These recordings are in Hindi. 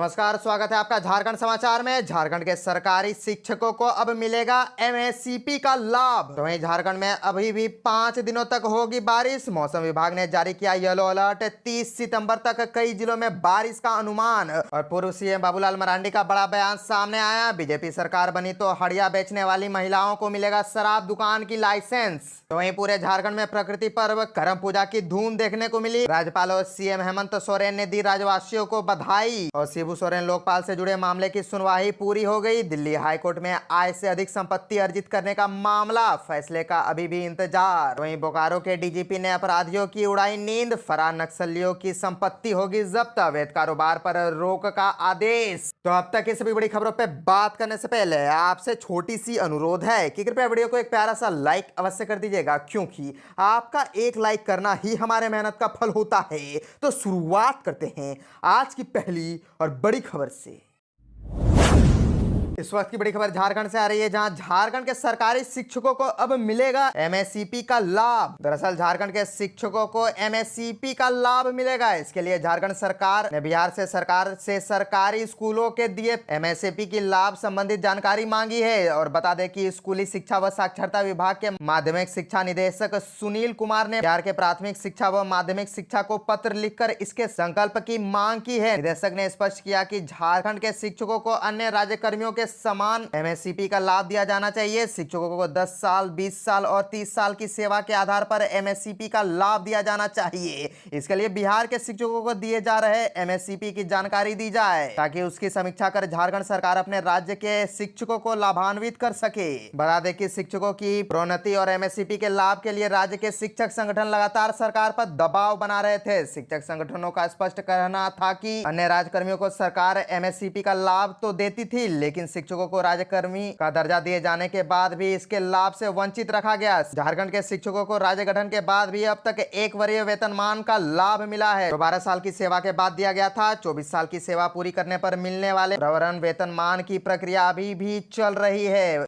नमस्कार, स्वागत है आपका झारखंड समाचार में। झारखंड के सरकारी शिक्षकों को अब मिलेगा एमएससीपी का लाभ। तो वहीं झारखंड में अभी भी 5 दिनों तक होगी बारिश। मौसम विभाग ने जारी किया येलो अलर्ट। 30 सितंबर तक कई जिलों में बारिश का अनुमान। और पूर्व सीएम बाबूलाल मरांडी का बड़ा बयान सामने आया। बीजेपी सरकार बनी तो हड़िया बेचने वाली महिलाओं को मिलेगा शराब दुकान की लाइसेंस। तो वहीं पूरे झारखंड में प्रकृति पर्व करम पूजा की धूम देखने को मिली। राज्यपाल और सीएम हेमंत सोरेन ने दी राज्यवासियों को बधाई। और शिबू सोरेन लोकपाल से जुड़े मामले की सुनवाई पूरी हो गई। दिल्ली हाईकोर्ट में आय से अधिक संपत्ति अर्जित करने का मामला, फैसले का अभी भी इंतजार। वहीं बोकारो के डीजीपी ने अपराधियों की उड़ाई नींद। फरार नक्सलियों की संपत्ति होगी जब्त। अवैध कारोबार पर रोक का आदेश। तो अब तक की सभी बड़ी खबरों पे बात करने से पहले आपसे छोटी सी अनुरोध है कि कृपया वीडियो को एक प्यारा सा लाइक अवश्य कर दीजिएगा, क्योंकि आपका एक लाइक करना ही हमारे मेहनत का फल होता है। तो शुरुआत करते हैं आज की पहली और बड़ी खबर से। इस वक्त की बड़ी खबर झारखंड से आ रही है, जहां झारखंड के सरकारी शिक्षकों को अब मिलेगा एमएससीपी का लाभ। दरअसल झारखंड के शिक्षकों को एमएससीपी का लाभ मिलेगा। इसके लिए झारखंड सरकार ने बिहार से सरकारी स्कूलों के दिए एमएससीपी की लाभ संबंधित जानकारी मांगी है। और बता दें कि स्कूली शिक्षा व साक्षरता विभाग के माध्यमिक शिक्षा निदेशक सुनील कुमार ने बिहार के प्राथमिक शिक्षा व माध्यमिक शिक्षा को पत्र लिखकर इसके संकल्प की मांग की है। निदेशक ने स्पष्ट किया कि झारखंड के शिक्षकों को अन्य राज्य कर्मियों के समान एमएससीपी का लाभ दिया जाना चाहिए। शिक्षकों को 10 साल, 20 साल और 30 साल की सेवा के आधार पर एमएससीपी का लाभ दिया जाना चाहिए। इसके लिए बिहार के शिक्षकों को दिए जा रहे एमएससीपी की जानकारी दी जाए, ताकि उसकी समीक्षा कर झारखंड सरकार अपने राज्य के शिक्षकों को लाभान्वित कर सके। बता दें कि शिक्षकों की प्रोन्नति और एमएससीपी के लाभ के लिए राज्य के शिक्षक संगठन लगातार सरकार पर दबाव बना रहे थे। शिक्षक संगठनों का स्पष्ट कहना था कि अन्य राज्य कर्मियों को सरकार एमएससीपी का लाभ तो देती थी, लेकिन शिक्षकों को राज्यकर्मी का दर्जा दिए जाने के बाद भी इसके लाभ से वंचित रखा गया। झारखंड के शिक्षकों को राज्य गठन के बाद भी अब तक 1 वरीय वेतनमान का लाभ मिला है, जो 12 साल की सेवा के बाद दिया गया था। 24 साल की सेवा पूरी करने पर मिलने वाले प्रवरण वेतनमान की प्रक्रिया अभी भी चल रही है।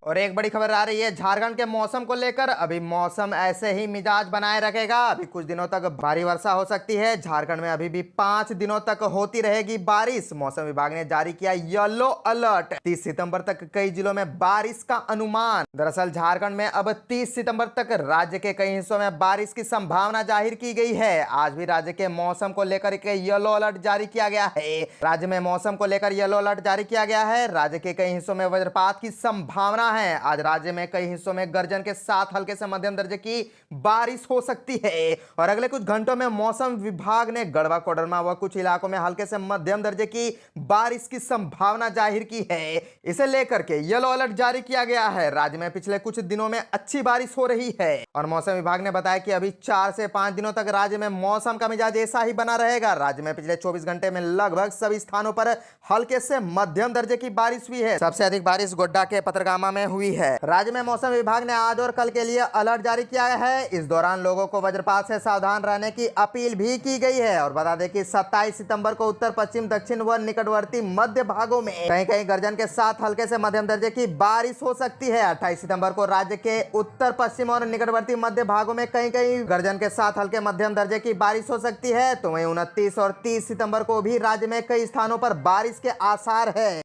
और एक बड़ी खबर आ रही है झारखंड के मौसम को लेकर। अभी मौसम ऐसे ही मिजाज बनाए रखेगा। अभी कुछ दिनों तक भारी वर्षा हो सकती है। झारखंड में अभी भी 5 दिनों तक होती रहेगी बारिश। मौसम विभाग ने जारी किया येलो अलर्ट। 30 सितंबर तक कई जिलों में बारिश का अनुमान। दरअसल झारखंड में अब 30 सितंबर तक राज्य के कई हिस्सों में बारिश की संभावना जाहिर की गई है। आज भी राज्य के मौसम को लेकर एक येलो अलर्ट जारी किया गया है। राज्य में मौसम को लेकर येलो अलर्ट जारी किया गया है। राज्य के कई हिस्सों में वज्रपात की संभावना है। आज राज्य में कई हिस्सों में गर्जन के साथ हल्के से मध्यम दर्जे की बारिश हो सकती है। और अगले कुछ घंटों में मौसम विभाग ने गढ़वा, कोडरमा व कुछ इलाकों में हल्के से मध्यम दर्जे की बारिश की संभावना जाहिर की है। इसे लेकर के येलो अलर्ट जारी किया गया है। राज्य में पिछले कुछ दिनों में अच्छी बारिश हो रही है। और मौसम विभाग ने बताया कि अभी 4 से 5 दिनों तक राज्य में मौसम का मिजाज ऐसा ही बना रहेगा। राज्य में पिछले 24 घंटे में लगभग सभी स्थानों पर हल्के से मध्यम दर्जे की बारिश हुई है। सबसे अधिक बारिश गोड्डा के पतरगामा में हुई है। राज्य में मौसम विभाग ने आज और कल के लिए अलर्ट जारी किया है। इस दौरान लोगों को वज्रपात से सावधान रहने की अपील भी की गई है। और बता दें कि 27 सितंबर को उत्तर, पश्चिम, दक्षिण व निकटवर्ती मध्य भागों में कहीं कहीं गर्जन के साथ हल्के से मध्यम दर्जे की बारिश हो सकती है। 28 सितंबर को राज्य के उत्तर, पश्चिम और निकटवर्ती मध्य भागों में कहीं कहीं गर्जन के साथ हल्के मध्यम दर्जे की बारिश हो सकती है। तो वहीं 29 और 30 सितंबर को भी राज्य में कई स्थानों पर बारिश के आसार है।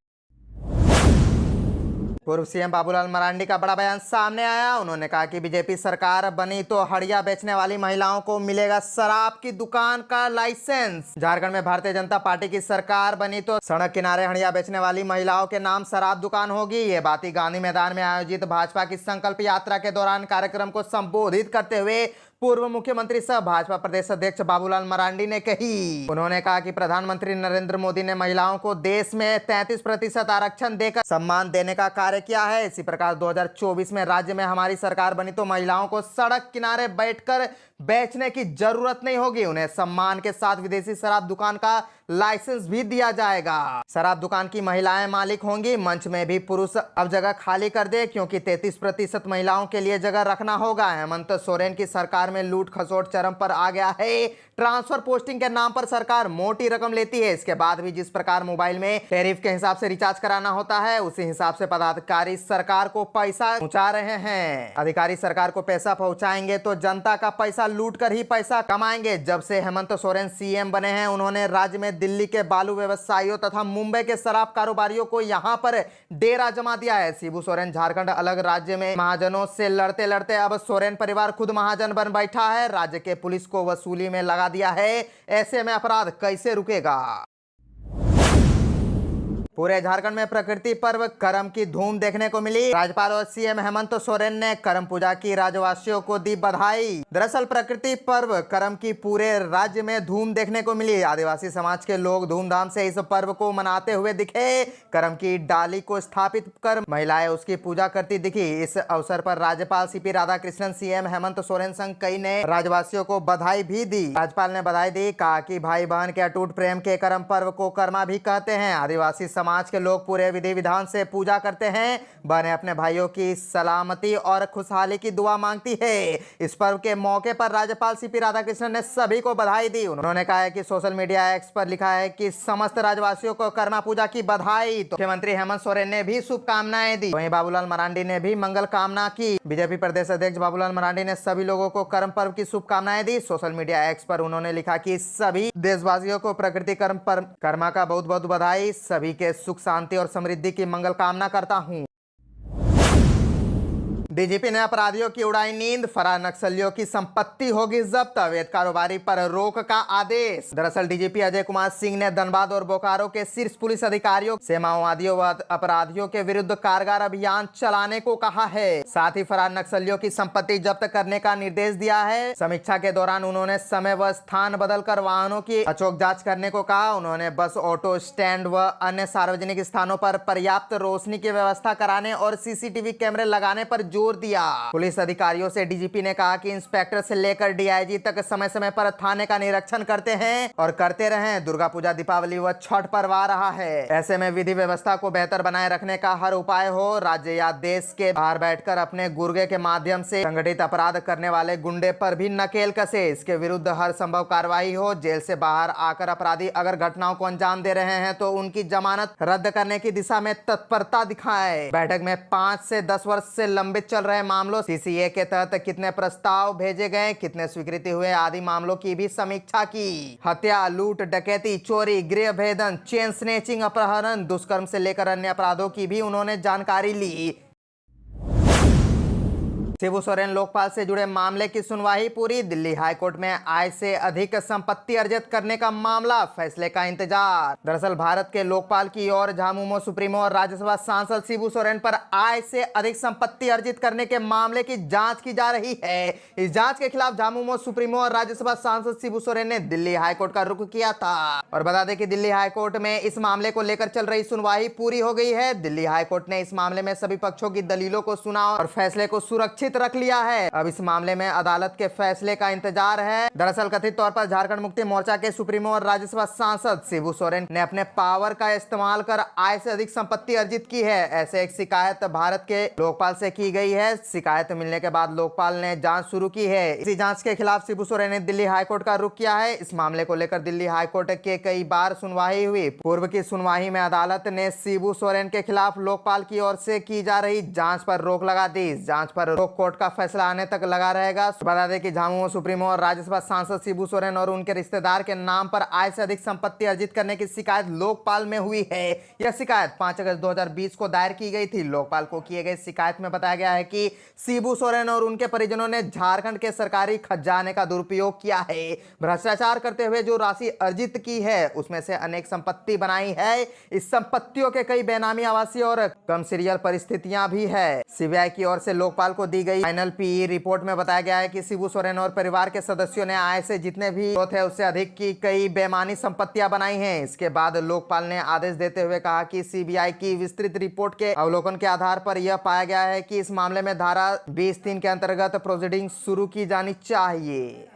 पूर्व सीएम बाबूलाल मरांडी का बड़ा बयान सामने आया। उन्होंने कहा कि बीजेपी सरकार बनी तो हड़िया बेचने वाली महिलाओं को मिलेगा शराब की दुकान का लाइसेंस। झारखंड में भारतीय जनता पार्टी की सरकार बनी तो सड़क किनारे हड़िया बेचने वाली महिलाओं के नाम शराब दुकान होगी। ये बात गांधी मैदान में आयोजित भाजपा की संकल्प यात्रा के दौरान कार्यक्रम को संबोधित करते हुए पूर्व मुख्यमंत्री सह भाजपा प्रदेश अध्यक्ष बाबूलाल मरांडी ने कही। उन्होंने कहा कि प्रधानमंत्री नरेंद्र मोदी ने महिलाओं को देश में 33% आरक्षण देकर सम्मान देने का कार्य किया है। इसी प्रकार 2024 में राज्य में हमारी सरकार बनी तो महिलाओं को सड़क किनारे बैठकर बेचने की जरूरत नहीं होगी। उन्हें सम्मान के साथ विदेशी शराब दुकान का लाइसेंस भी दिया जाएगा। शराब दुकान की महिलाएं मालिक होंगी, मंच में भी पुरुष अब जगह खाली कर दे, क्योंकि 33% महिलाओं के लिए जगह रखना होगा। हेमंत सोरेन की सरकार में लूट खसोट चरम पर आ गया है। ट्रांसफर पोस्टिंग के नाम पर सरकार मोटी रकम लेती है। इसके बाद भी जिस प्रकार मोबाइल में टैरिफ के हिसाब से रिचार्ज कराना होता है, उसी हिसाब से पदाधिकारी सरकार को पैसा पहुंचा रहे हैं। अधिकारी सरकार को पैसा पहुंचाएंगे तो जनता का पैसा लूट कर ही पैसा कमाएंगे। जब से हेमंत सोरेन सीएम बने हैं, उन्होंने राज्य में दिल्ली के बालू व्यवसायियों तथा मुंबई के शराब कारोबारियों को यहां पर डेरा जमा दिया है। शिबू सोरेन झारखंड अलग राज्य में महाजनों से लड़ते लड़ते अब सोरेन परिवार खुद महाजन बन बैठा है। राज्य के पुलिस को वसूली में लगा दिया है। ऐसे में अपराध कैसे रुकेगा? पूरे झारखंड में प्रकृति पर्व करम की धूम देखने को मिली। राज्यपाल और सीएम हेमंत सोरेन ने करम पूजा की राज्यवासियों को दी बधाई। दरअसल प्रकृति पर्व करम की पूरे राज्य में धूम देखने को मिली। आदिवासी समाज के लोग धूमधाम से इस पर्व को मनाते हुए दिखे। करम की डाली को स्थापित कर महिलाएं उसकी पूजा करती दिखी। इस अवसर पर राज्यपाल सीपी राधाकृष्णन, सीएम हेमंत सोरेन संग कई ने राज्यवासियों को बधाई भी दी। राज्यपाल ने बधाई दी, कहा कि भाई बहन के अटूट प्रेम के करम पर्व को कर्मा भी कहते हैं। आदिवासी समाज के लोग पूरे विधि विधान से पूजा करते हैं। बहनें अपने भाइयों की सलामती और खुशहाली की दुआ मांगती है। इस पर्व के मौके पर राज्यपाल सीपी राधाकृष्णन ने सभी को बधाई दी। उन्होंने कहा है कि सोशल मीडिया एक्स पर लिखा है कि समस्त राज्यवासियों को कर्मा पूजा की बधाई। तो मुख्यमंत्री हेमंत सोरेन ने भी शुभकामनाएं दी। वहीं बाबूलाल मरांडी ने भी मंगल कामना की। बीजेपी प्रदेश अध्यक्ष बाबूलाल मरांडी ने सभी लोगों को कर्म पर्व की शुभकामनाएं दी। सोशल मीडिया एक्स पर उन्होंने लिखा कि सभी देशवासियों को प्रकृति कर्मा का बहुत बहुत बधाई। सभी के सुख शांति और समृद्धि की मंगल कामना करता हूं। डीजीपी ने अपराधियों की उड़ाई नींद, फरार नक्सलियों की संपत्ति होगी जब्त, अवैध कारोबारी पर रोक का आदेश। दरअसल डीजीपी अजय कुमार सिंह ने धनबाद और बोकारो के शीर्ष पुलिस अधिकारियों से माओवादियों व अपराधियों के विरुद्ध कारगर अभियान चलाने को कहा है। साथ ही फरार नक्सलियों की संपत्ति जब्त करने का निर्देश दिया है। समीक्षा के दौरान उन्होंने समय व स्थान बदलकर वाहनों की अचूक जाँच करने को कहा। उन्होंने बस, ऑटो स्टैंड व अन्य सार्वजनिक स्थानों पर पर्याप्त रोशनी की व्यवस्था कराने और सीसीटीवी कैमरे लगाने पर जोर दिया। पुलिस अधिकारियों से डीजीपी ने कहा कि इंस्पेक्टर से लेकर डीआईजी तक समय समय पर थाने का निरीक्षण करते हैं और करते रहें। दुर्गा पूजा, दीपावली व छठ पर्व आ रहा है। ऐसे में विधि व्यवस्था को बेहतर बनाए रखने का हर उपाय हो। राज्य या देश के बाहर बैठकर अपने गुर्गे के माध्यम से संगठित अपराध करने वाले गुंडे पर भी नकेल कसे। इसके विरुद्ध हर संभव कार्रवाई हो। जेल से बाहर आकर अपराधी अगर घटनाओं को अंजाम दे रहे हैं तो उनकी जमानत रद्द करने की दिशा में तत्परता दिखाए। बैठक में 5 से 10 वर्ष से लंबित चल रहे मामलों, सीसीए के तहत कितने प्रस्ताव भेजे गए, कितने स्वीकृति हुए आदि मामलों की भी समीक्षा की। हत्या, लूट, डकैती, चोरी, गृह भेदन, चेन स्नेचिंग, अपहरण, दुष्कर्म से लेकर अन्य अपराधों की भी उन्होंने जानकारी ली। शिबू सोरेन लोकपाल से जुड़े मामले की सुनवाई पूरी। दिल्ली हाईकोर्ट में आय से अधिक संपत्ति अर्जित करने का मामला, फैसले का इंतजार। दरअसल भारत के लोकपाल की ओर झामुमो सुप्रीमो और राज्यसभा सांसद शिबू सोरेन पर आय से अधिक संपत्ति अर्जित करने के मामले की जांच की जा रही है। इस जांच के खिलाफ झामुमो सुप्रीमो और राज्यसभा सांसद शिबू सोरेन ने दिल्ली हाईकोर्ट का रुख किया था। और बता दें कि दिल्ली हाईकोर्ट में इस मामले को लेकर चल रही सुनवाई पूरी हो गई है। दिल्ली हाईकोर्ट ने इस मामले में सभी पक्षों की दलीलों को सुना और फैसले को सुरक्षित रख लिया है। अब इस मामले में अदालत के फैसले का इंतजार है। दरअसल कथित तौर पर झारखंड मुक्ति मोर्चा के सुप्रीमो और राज्यसभा सांसद शिबू सोरेन ने अपने पावर का इस्तेमाल कर आय से अधिक संपत्ति अर्जित की है। ऐसे एक शिकायत भारत के लोकपाल से की गई है। शिकायत मिलने के बाद लोकपाल ने जांच शुरू की है। इसी जांच के खिलाफ शिबू सोरेन ने दिल्ली हाईकोर्ट का रुख किया है। इस मामले को लेकर दिल्ली हाईकोर्ट के कई बार सुनवाई हुई। पूर्व की सुनवाई में अदालत ने शिबू सोरेन के खिलाफ लोकपाल की ओर से की जा रही जांच पर रोक लगा दी। जांच पर रोक कोर्ट का फैसला आने तक लगा रहेगा। बता दें कि झामुमो सुप्रीमो और राज्यसभा सांसद शिबू सोरेन और उनके रिश्तेदार के नाम पर आय से अधिक संपत्ति अर्जित करने की शिकायत लोकपाल में हुई है। यह शिकायत 5 अगस्त 2020 को दायर की गई थी। लोकपाल को किए गए शिकायत में बताया गया है कि शिबू सोरेन और उनके परिजनों ने झारखंड के सरकारी खजाने का दुरुपयोग किया है। भ्रष्टाचार करते हुए जो राशि अर्जित की है उसमें से अनेक संपत्ति बनाई है। इस संपत्तियों के कई बेनामी, आवासीय और कम सीरियल परिस्थितियां भी है। सीबीआई की ओर से लोकपाल को दी गई फाइनल पीई रिपोर्ट में बताया गया है कि शिबू सोरेन और परिवार के सदस्यों ने आय से जितने भी स्रोत है उससे अधिक की कई बेमानी संपत्तियां बनाई हैं। इसके बाद लोकपाल ने आदेश देते हुए कहा कि सीबीआई की विस्तृत रिपोर्ट के अवलोकन के आधार पर यह पाया गया है कि इस मामले में धारा 20(3) के अंतर्गत प्रोसीडिंग शुरू की जानी चाहिए।